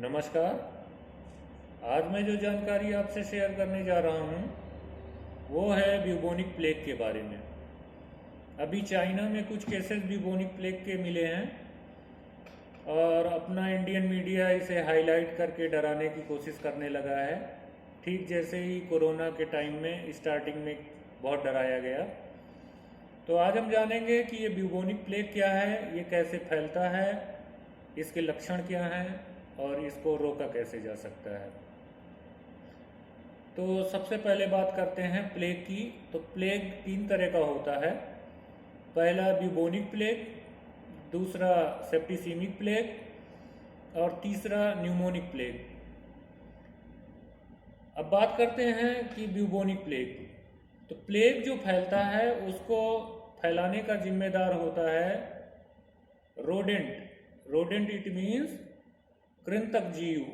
नमस्कार। आज मैं जो जानकारी आपसे शेयर करने जा रहा हूँ वो है ब्यूबोनिक प्लेग के बारे में। अभी चाइना में कुछ केसेस ब्यूबोनिक प्लेग के मिले हैं और अपना इंडियन मीडिया इसे हाईलाइट करके डराने की कोशिश करने लगा है, ठीक जैसे ही कोरोना के टाइम में स्टार्टिंग में बहुत डराया गया। तो आज हम जानेंगे कि ये ब्यूबोनिक प्लेग क्या है, ये कैसे फैलता है, इसके लक्षण क्या हैं और इसको रोका कैसे जा सकता है। तो सबसे पहले बात करते हैं प्लेग की। तो प्लेग तीन तरह का होता है। पहला ब्यूबोनिक प्लेग, दूसरा सेप्टिसीमिक प्लेग और तीसरा न्यूमोनिक प्लेग। अब बात करते हैं कि ब्यूबोनिक प्लेग। तो प्लेग जो फैलता है उसको फैलाने का जिम्मेदार होता है रोडेंट। रोडेंट इट मीन्स कृंतक जीव,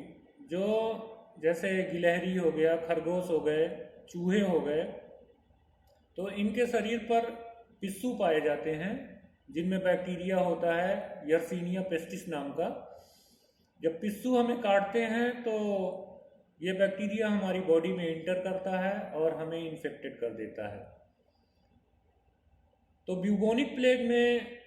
जो जैसे गिलहरी हो गया, खरगोश हो गए, चूहे हो गए। तो इनके शरीर पर पिस्सू पाए जाते हैं जिनमें बैक्टीरिया होता है यर्सीनिया पेस्टिस नाम का। जब पिस्सू हमें काटते हैं तो ये बैक्टीरिया हमारी बॉडी में इंटर करता है और हमें इन्फेक्टेड कर देता है। तो ब्यूबोनिक प्लेग में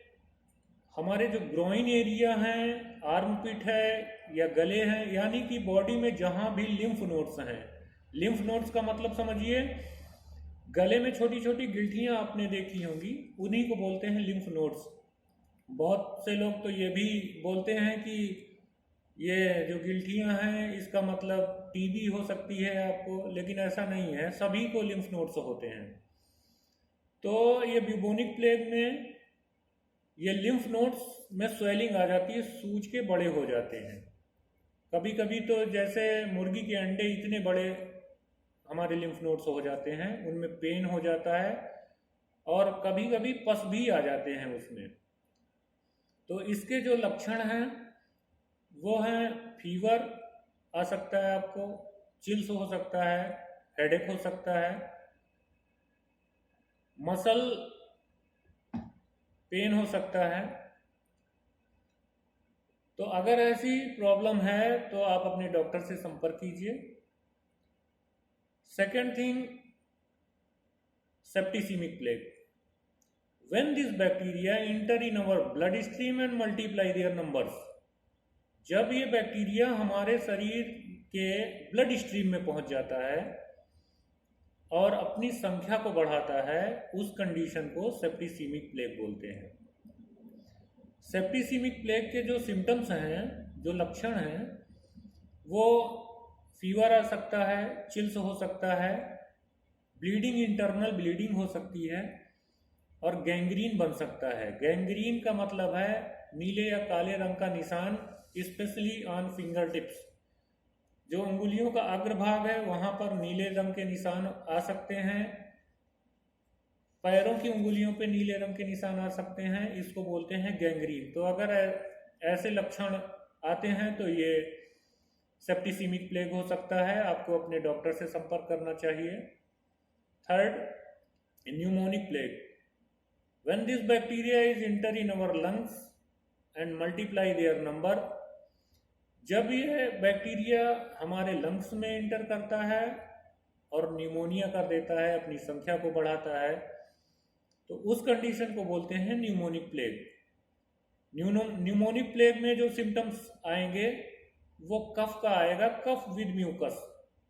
हमारे जो ग्रोइन एरिया हैं, आर्मपिट है या गले हैं, यानी कि बॉडी में जहाँ भी लिम्फ नोड्स हैं। लिम्फ नोड्स का मतलब समझिए, गले में छोटी छोटी गिल्टियाँ आपने देखी होंगी, उन्हीं को बोलते हैं लिम्फ नोड्स। बहुत से लोग तो ये भी बोलते हैं कि ये जो गिल्टियाँ हैं इसका मतलब टीबी हो सकती है आपको, लेकिन ऐसा नहीं है, सभी को लिम्फ नोड्स होते हैं। तो ये ब्यूबोनिक प्लेग में ये लिम्फ नोड्स में स्वेलिंग आ जाती है, सूज के बड़े हो जाते हैं। कभी कभी तो जैसे मुर्गी के अंडे इतने बड़े हमारे लिम्फ नोड्स हो जाते हैं, उनमें पेन हो जाता है और कभी कभी पस भी आ जाते हैं उसमें। तो इसके जो लक्षण हैं वो हैं फीवर आ सकता है आपको, चिल्स हो सकता है, हेडेक हो सकता है, मसल पेन हो सकता है। तो अगर ऐसी प्रॉब्लम है तो आप अपने डॉक्टर से संपर्क कीजिए। Second thing, septicemic plague. When this bacteria enter in our blood stream and multiply their numbers. जब ये बैक्टीरिया हमारे शरीर के ब्लड स्ट्रीम में पहुंच जाता है और अपनी संख्या को बढ़ाता है, उस कंडीशन को सेप्टिसीमिक प्लेग बोलते हैं। सेप्टिसीमिक प्लेग के जो सिम्टम्स हैं, जो लक्षण हैं, वो फीवर आ सकता है, चिल्स हो सकता है, ब्लीडिंग, इंटरनल ब्लीडिंग हो सकती है और गैंग्रीन बन सकता है। गैंग्रीन का मतलब है नीले या काले रंग का निशान, स्पेशली ऑन फिंगर टिप्स। जो उंगलियों का अग्रभाग है वहाँ पर नीले रंग के निशान आ सकते हैं, पैरों की उंगलियों पे नीले रंग के निशान आ सकते हैं, इसको बोलते हैं गैंग्रीन। तो अगर ऐसे लक्षण आते हैं तो ये सेप्टिसीमिक प्लेग हो सकता है, आपको अपने डॉक्टर से संपर्क करना चाहिए। Third, pneumonic plague. When this bacteria is enter in our lungs and multiply their number. जब ये बैक्टीरिया हमारे लंग्स में इंटर करता है और न्यूमोनिया कर देता है, अपनी संख्या को बढ़ाता है, तो उस कंडीशन को बोलते हैं न्यूमोनिक प्लेग। न्यूमोनिक प्लेग में जो सिम्टम्स आएंगे वो कफ का आएगा, कफ विद म्यूकस,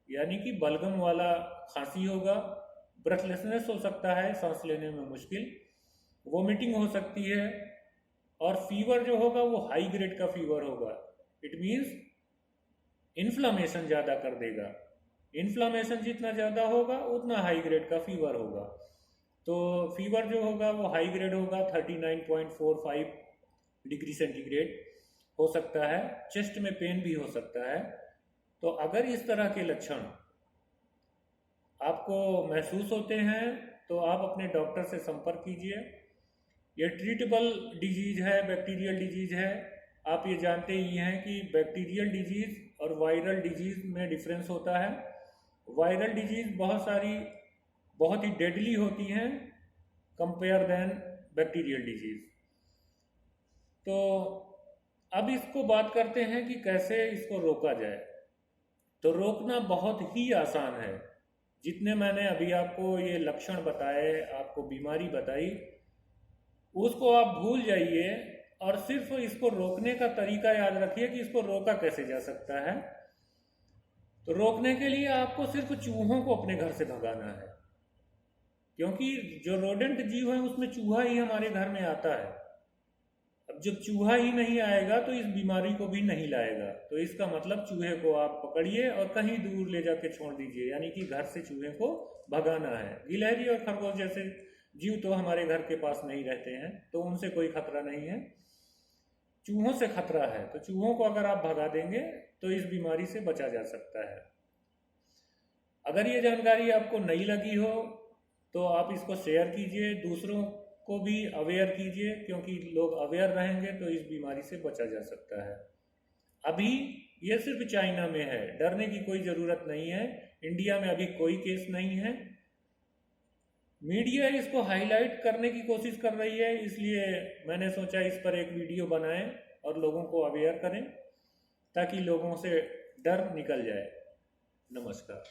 यानी कि बलगम वाला खांसी होगा, ब्रेथलेसनेस हो सकता है, सांस लेने में मुश्किल, वोमिटिंग हो सकती है और फीवर जो होगा वो हाई ग्रेड का फीवर होगा। इट मीन्स इन्फ्लामेशन ज़्यादा कर देगा। इन्फ्लामेशन जितना ज़्यादा होगा उतना हाई ग्रेड का फीवर होगा। तो फीवर जो होगा वो हाई ग्रेड होगा, 39.45 डिग्री सेंटीग्रेड हो सकता है। चेस्ट में पेन भी हो सकता है। तो अगर इस तरह के लक्षण आपको महसूस होते हैं तो आप अपने डॉक्टर से संपर्क कीजिए। ये ट्रीटेबल डिजीज है, बैक्टीरियल डिजीज है। आप ये जानते ही हैं कि बैक्टीरियल डिजीज और वायरल डिजीज में डिफरेंस होता है। वायरल डिजीज बहुत ही डेडली होती हैं कंपेयर देन बैक्टीरियल डिजीज। तो अब इसको बात करते हैं कि कैसे इसको रोका जाए। तो रोकना बहुत ही आसान है। जितने मैंने अभी आपको ये लक्षण बताए, आपको बीमारी बताई, उसको आप भूल जाइए और सिर्फ इसको रोकने का तरीका याद रखिए कि इसको रोका कैसे जा सकता है। तो रोकने के लिए आपको सिर्फ चूहों को अपने घर से भगाना है, क्योंकि जो रोडेंट जीव है उसमें चूहा ही हमारे घर में आता है। अब जब चूहा ही नहीं आएगा तो इस बीमारी को भी नहीं लाएगा। तो इसका मतलब चूहे को आप पकड़िए और कहीं दूर ले जाके छोड़ दीजिए, यानी कि घर से चूहे को भगाना है। गिलहरी और खरगोश जैसे जीव तो हमारे घर के पास नहीं रहते हैं, तो उनसे कोई खतरा नहीं है। चूहों से खतरा है, तो चूहों को अगर आप भगा देंगे तो इस बीमारी से बचा जा सकता है। अगर ये जानकारी आपको नई लगी हो तो आप इसको शेयर कीजिए, दूसरों को भी अवेयर कीजिए, क्योंकि लोग अवेयर रहेंगे तो इस बीमारी से बचा जा सकता है। अभी ये सिर्फ चाइना में है, डरने की कोई ज़रूरत नहीं है। इंडिया में अभी कोई केस नहीं है। मीडिया इसको हाईलाइट करने की कोशिश कर रही है, इसलिए मैंने सोचा इस पर एक वीडियो बनाएं और लोगों को अवेयर करें, ताकि लोगों से डर निकल जाए। नमस्कार।